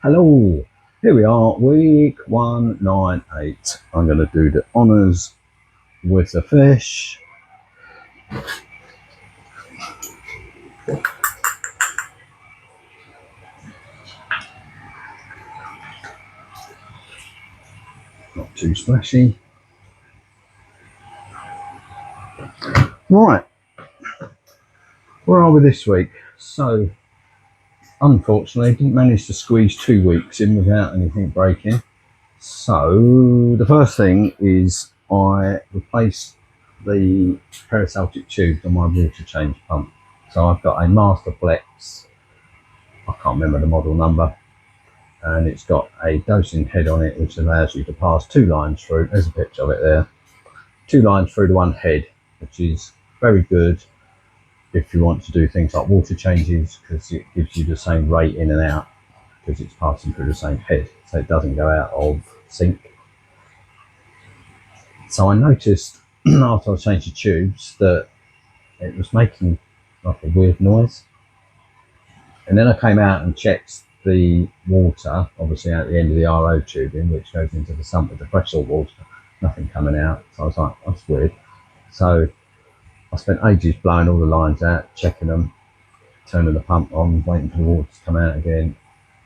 Hello, here we are, week 198. I'm going to do the honours with the fish. Not too splashy. Right, where are we this week? So, unfortunately, didn't manage to squeeze 2 weeks in without anything breaking. So, the first thing is I replaced the peristaltic tubes on my water change pump. So I've got a Masterflex, I can't remember the model number, and it's got a dosing head on it which allows you to pass 2 lines through. There's a picture of it there. 2 lines through to one head, which is very good if you want to do things like water changes, because it gives you the same rate in and out because it's passing through the same head, so it doesn't go out of sync. So I noticed after I changed the tubes that it was making like a weird noise, and then I came out and checked the water, obviously at the end of the RO tubing, which goes into the sump with the fresh salt water, nothing coming out. So I was like, that's weird. So I spent ages blowing all the lines out, checking them, turning the pump on, waiting for the water to come out again.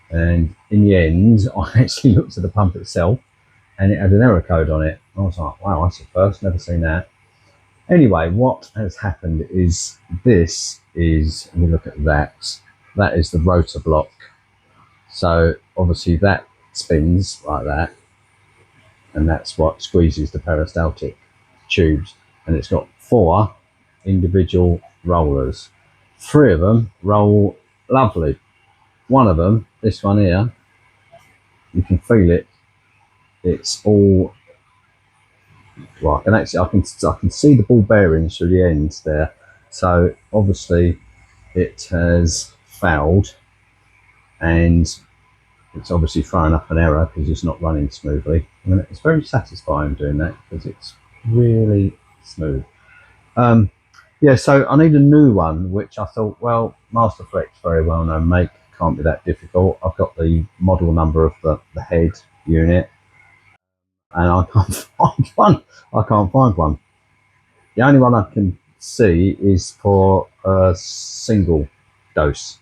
And in the end, I actually looked at the pump itself and it had an error code on it. I was like, wow, that's the first, never seen that. Anyway, what has happened is this is, let me look at that. That is the rotor block. So obviously that spins like that, and that's what squeezes the peristaltic tubes. And it's got 4 individual rollers. 3 of them roll lovely. One of them, this one here, you can feel it. It's all right, and actually I can see the ball bearings through the ends there. So obviously it has fouled, and it's obviously throwing up an error because it's not running smoothly. I mean, it's very satisfying doing that because it's really smooth. Yeah, so I need a new one, which I thought, well, Masterflex, very well known make, can't be that difficult. I've got the model number of the head unit, and I can't find one. I can't find one. The only one I can see is for a single dose,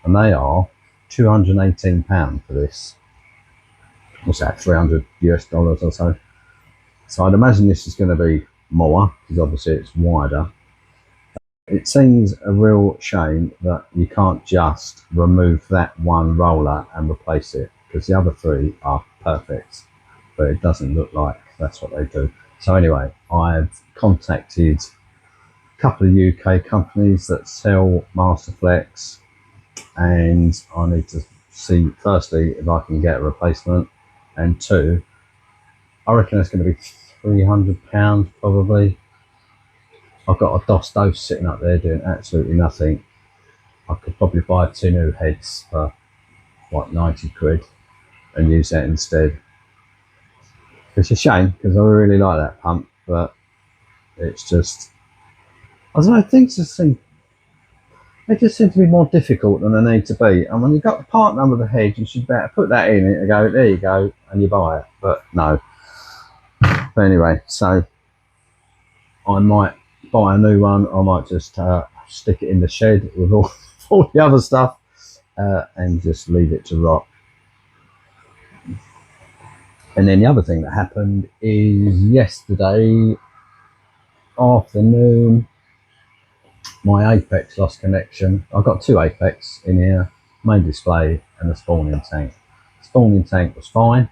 and they are £218 for this. What's that, 300 US dollars or so? So I'd imagine this is going to be more because obviously it's wider. It seems a real shame that you can't just remove that one roller and replace it, because the other 3 are perfect, but it doesn't look like that's what they do. So anyway, I've contacted a couple of UK companies that sell Masterflex, and I need to see firstly if I can get a replacement, and 2, I reckon it's going to be £300 probably. I've got a DOS dose sitting up there doing absolutely nothing. I could probably buy 2 new heads for like 90 quid and use that instead. It's a shame because I really like that pump, but it's just, I don't know, things just seem, they just seem to be more difficult than they need to be. And when you've got the part number of the head, you should better put that in it and go, there you go, and you buy it. But no. But anyway, so I might buy a new one. I might just stick it in the shed with all the other stuff and just leave it to rot. And then the other thing that happened is yesterday afternoon, my Apex lost connection. I've got 2 Apex in here, main display and the spawning tank. The spawning tank was fine.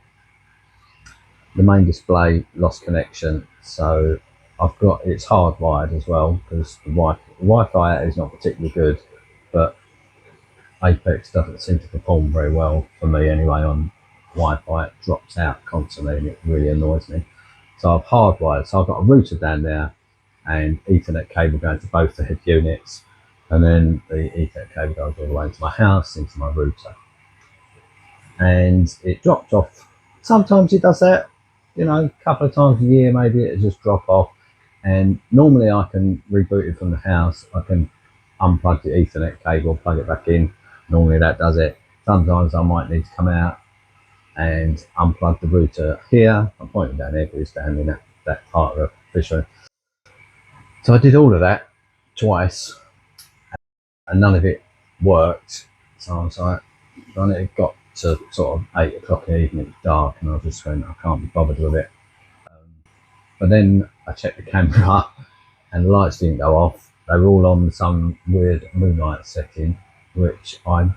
The main display lost connection, so I've got, it's hardwired as well because the Wi-Fi is not particularly good, but Apex doesn't seem to perform very well for me anyway on Wi-Fi. It drops out constantly and it really annoys me. So I've hardwired, so I've got a router down there and Ethernet cable going to both the head units, and then the Ethernet cable goes all the way into my house, into my router. And it dropped off. Sometimes it does that, you know, a couple of times a year maybe it just drop off, and normally I can reboot it from the house. I can unplug the Ethernet cable, plug it back in. Normally that does it. Sometimes I might need to come out and unplug the router here. I'm pointing down here because it's down in that part of the fish room. So I did all of that twice and none of it worked. So I was like, then it got to sort of 8 o'clock in the evening, it's dark, and I just went, I can't be bothered with it. But then I checked the camera and the lights didn't go off. They were all on some weird moonlight setting, which I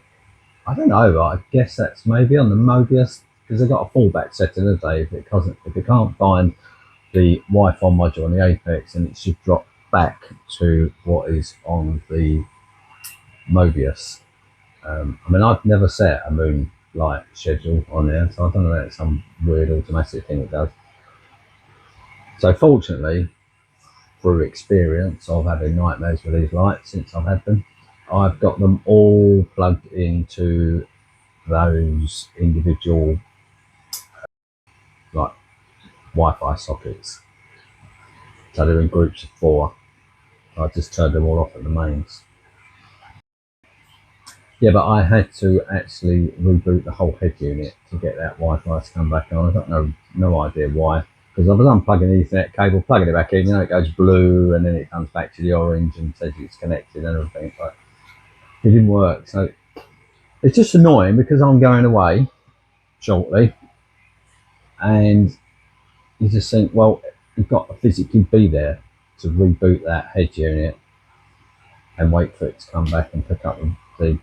don't know, I guess that's maybe on the Mobius, because they've got a fallback setting, haven't they? If it can't find the Wi-Fi module on the Apex, and it should drop back to what is on the Mobius. I mean, I've never set a moonlight schedule on there, so I don't know if it's some weird automatic thing it does. So fortunately, through experience of having nightmares with these lights since I've had them, I've got them all plugged into those individual like Wi-Fi sockets. So they're in groups of 4. I just turned them all off at the mains. Yeah, but I had to actually reboot the whole head unit to get that Wi-Fi to come back on. I've got no idea why. Because I was unplugging the Ethernet cable, plugging it back in, it goes blue and then it comes back to the orange and says it's connected and everything. But it didn't work. So it's just annoying because I'm going away shortly. And you just think, well, you've got to physically be there to reboot that head unit and wait for it to come back and pick up the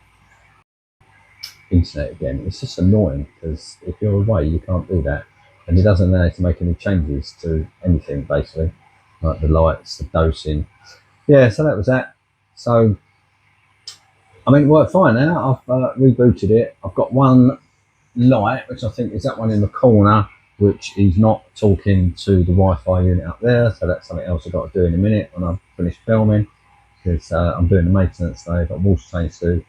internet again. It's just annoying because if you're away you can't do that, and it doesn't allow you to make any changes to anything basically, like the lights, the dosing. Yeah, so that was that. So I mean, it worked fine now. I've rebooted it. I've got one light, which I think is that one in the corner, which is not talking to the Wi-Fi unit up there, so that's something else I've got to do in a minute when I've finished filming, because I'm doing the maintenance today. I've got water change to do.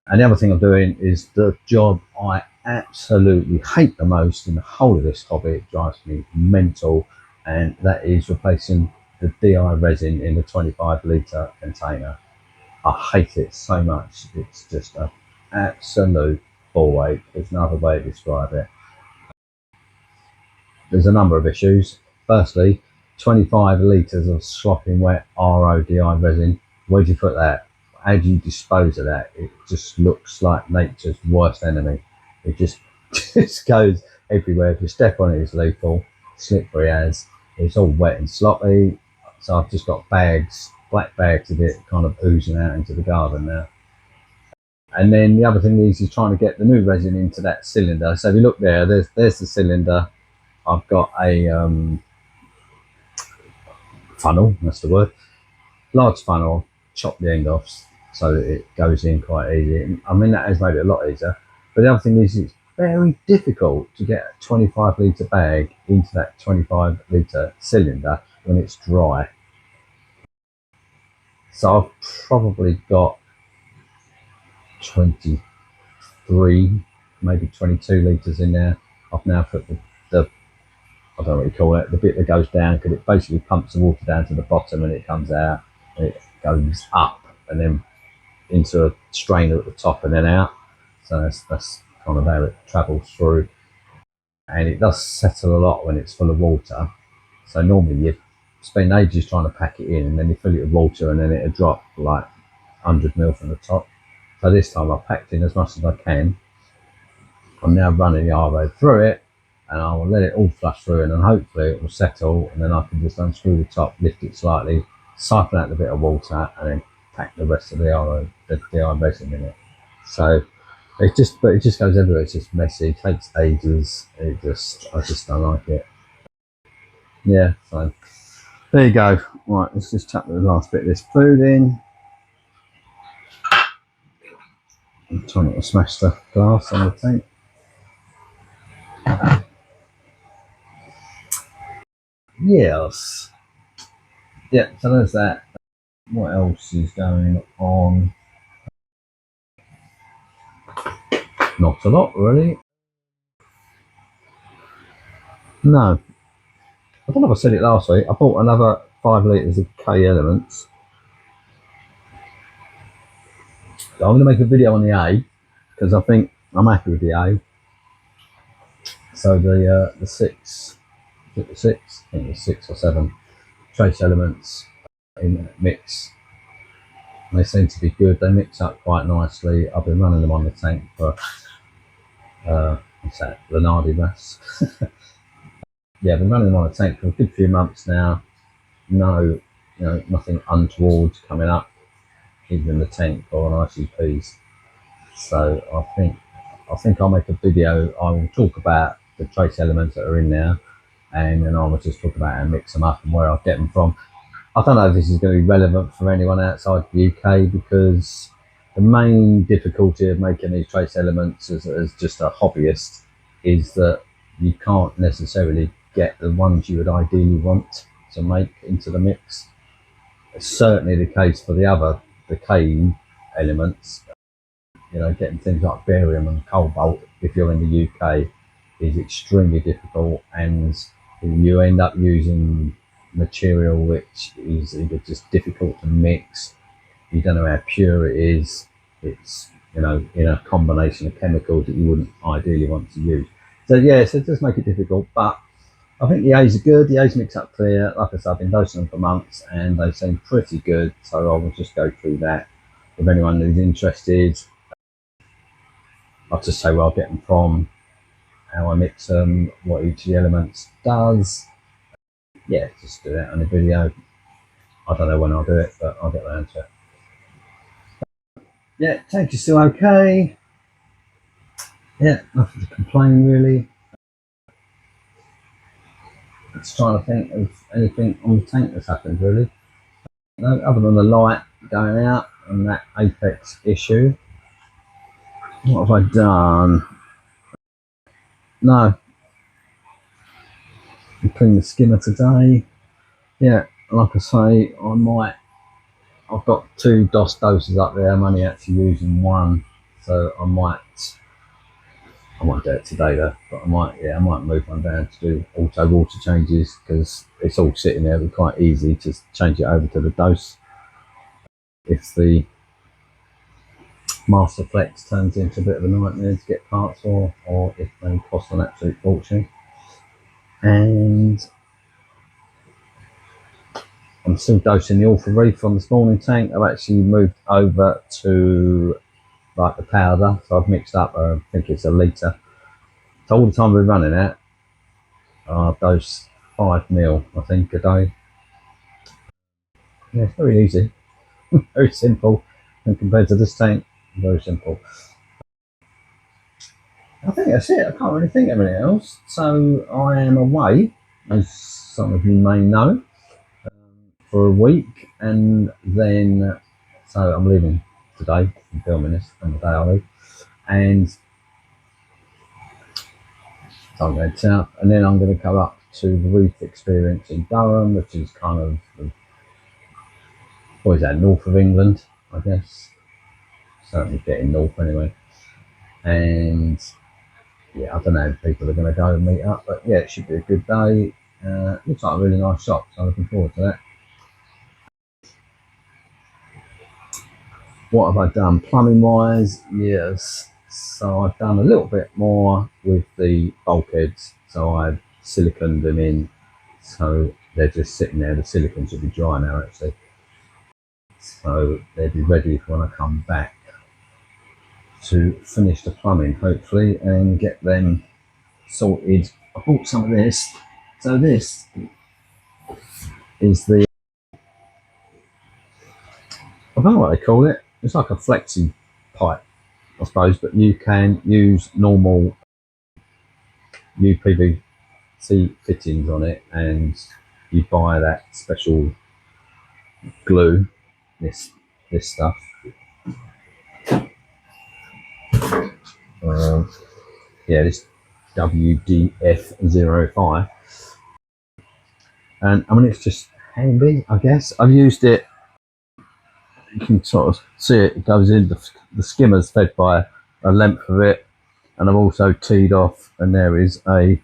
And the other thing I'm doing is the job I absolutely hate the most in the whole of this hobby. It drives me mental, and that is replacing the DI resin in the 25 litre container. I hate it so much. It's just an absolute ball ache. There's no other way to describe it. There's a number of issues. Firstly, 25 litres of slopping wet RODI resin. Where do you put that? How do you dispose of that? It just looks like nature's worst enemy. It just just goes everywhere. If you step on it, it's lethal. Slippery as. It's all wet and sloppy. So I've just got bags, black bags of it kind of oozing out into the garden now. And then the other thing is trying to get the new resin into that cylinder. So if you look there, there's the cylinder. I've got a funnel, that's the word, large funnel, chop the end off so that it goes in quite easy. I mean, that has made it a lot easier. But the other thing is it's very difficult to get a 25 litre bag into that 25 litre cylinder when it's dry. So I've probably got 23, maybe 22 litres in there. I've now put the I don't know what you call it, the bit that goes down, because it basically pumps the water down to the bottom and it comes out and it goes up and then into a strainer at the top and then out. So that's kind of how it travels through. And it does settle a lot when it's full of water. So normally you spend ages trying to pack it in and then you fill it with water and then it'll drop like 100 ml from the top. So this time I've packed in as much as I can. I'm now running the RO through it, and I will let it all flush through, and then hopefully it will settle, and then I can just unscrew the top, lift it slightly, siphon out the bit of water, and then pack the rest of the RO, the DI resin in it. So it just goes everywhere. It's just messy, it takes ages. I just don't like it. Yeah, so there you go. Right, let's just chuck the last bit of this food in. I'm trying not to smash the glass on the tank. Yes. Yeah, so there's that. What else is going on? Not a lot, really. No. I don't know if I said it last week. I bought another 5 litres of K Elements. I'm going to make a video on the A, because I think I'm happy with the A. So the six, I think it was 6 or 7 trace elements in that mix. They seem to be good. They mix up quite nicely. I've been running them on the tank for what's that? Lenardi Bass. Yeah, I've been running them on the tank for a good few months now. No, nothing untoward coming up, either in the tank or on ICPs. So I think I'll make a video. I will talk about the trace elements that are in there, and then I will just talk about how to mix them up and where I get them from. I don't know if this is going to be relevant for anyone outside the UK, because the main difficulty of making these trace elements as just a hobbyist is that you can't necessarily get the ones you would ideally want to make into the mix. It's certainly the case for the K elements. Getting things like barium and cobalt, if you're in the UK, is extremely difficult, and you end up using material which is either just difficult to mix, you don't know how pure it is, it's in a combination of chemicals that you wouldn't ideally want to use. So yes, it does make it difficult, but I think the A's are good. The A's mix up clear. Like I said, I've been dosing them for months and they seem pretty good, so I will just go through that. If anyone who's interested, I'll just say where I'll get them from, how I mix them, what each of the elements does. Yeah, just do that on a video. I don't know when I'll do it, but I'll get around to it. Yeah, tank is still okay. Yeah, nothing to complain really. Just trying to think of anything on the tank that's happened really. No, other than the light going out and that apex issue. What have I done? No. I cleaned the skimmer today. Yeah, like I say, I've got 2 DOS doses up there. I'm only actually using 1, so I might do it today though. But I might move one down to do auto water changes, because it's all sitting there. It'll be quite easy to change it over to the dose if the Masterflex turns into a bit of a nightmare to get parts for, or if they cost an absolute fortune. And I'm still dosing the Alpha Reef from this morning tank. I've actually moved over to like the powder, so I've mixed up, I think it's a litre. So all the time we're running it, I dose 5 mil, I think, a day. Yeah, it's very easy, very simple, and compared to this tank, very simple. I think that's it. I can't really think of anything else. So I am away, as some of you may know, for a week, and then so I'm leaving today. I'm filming this on the day I leave, and so I'm going south, and then I'm going to go up to the Reef experience in Durham, which is kind of, what is that, north of England, I guess. Certainly getting north anyway. And yeah, I don't know if people are going to go and meet up, but yeah, it should be a good day. Looks like a really nice shop, so I'm looking forward to that. What have I done plumbing wise? Yes, so I've done a little bit more with the bulkheads. So I've siliconed them in, so they're just sitting there. The silicone should be dry now actually, so they'll be ready for when I come back to finish the plumbing hopefully and get them sorted. I bought some of this. So this is the, I don't know what they call it. It's like a flexi pipe, I suppose, but you can use normal UPVC fittings on it, and you buy that special glue, this stuff. Yeah, this WDF05, and I mean it's just handy, I guess. I've used it. You can sort of see it goes in the skimmer's fed by a length of it, and I've also teed off, and there is a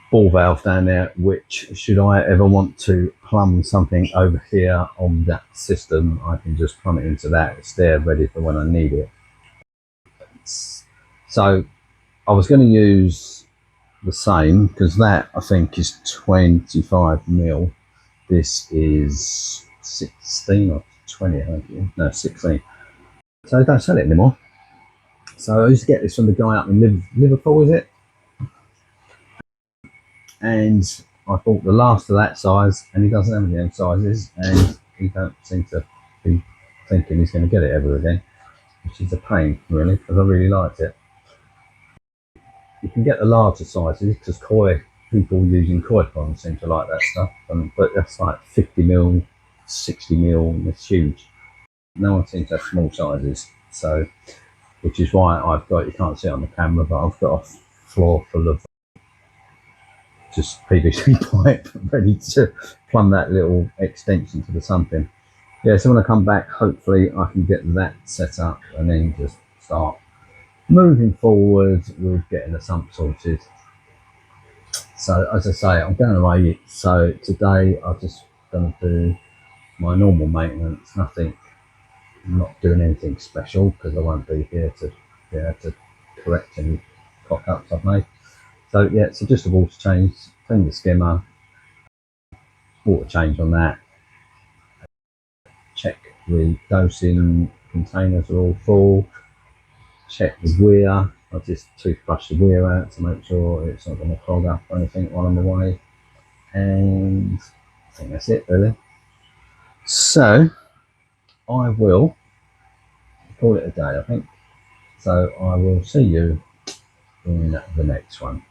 ball valve down there, which should I ever want to plumb something over here on that system, I can just plumb it into that. It's there ready for when I need it. So I was going to use the same, because that I think is 25 mil. This is 16 or 20, I think. No, 16. So they don't sell it anymore. So I used to get this from the guy up in Liverpool, is it? And I bought the last of that size, and he doesn't have any other sizes, and he don't seem to be thinking he's going to get it ever again, which is a pain, really, because I really liked it. You can get the larger sizes, because people using koi ponds seem to like that stuff, but that's like 50 mil, 60 mil, and it's huge. No one seems to have small sizes, so which is why you can't see it on the camera, but I've got a floor full of just PVC pipe ready to plumb that little extension to the sump in. Yeah, so when I come back, hopefully I can get that set up and then just start moving forward with getting the sump sorted. So as I say, I'm going away, so today I'm just going to do my normal maintenance, I'm not doing anything special because I won't be here to be able to correct any cock-ups I've made. So yeah, so just a water change, clean the skimmer, water change on that, check the dosing containers are all full, check the weir, I just toothbrush the weir out to make sure it's not going to clog up or anything while I'm away, and I think that's it really. So I will call it a day, I think. So I will see you in the next one.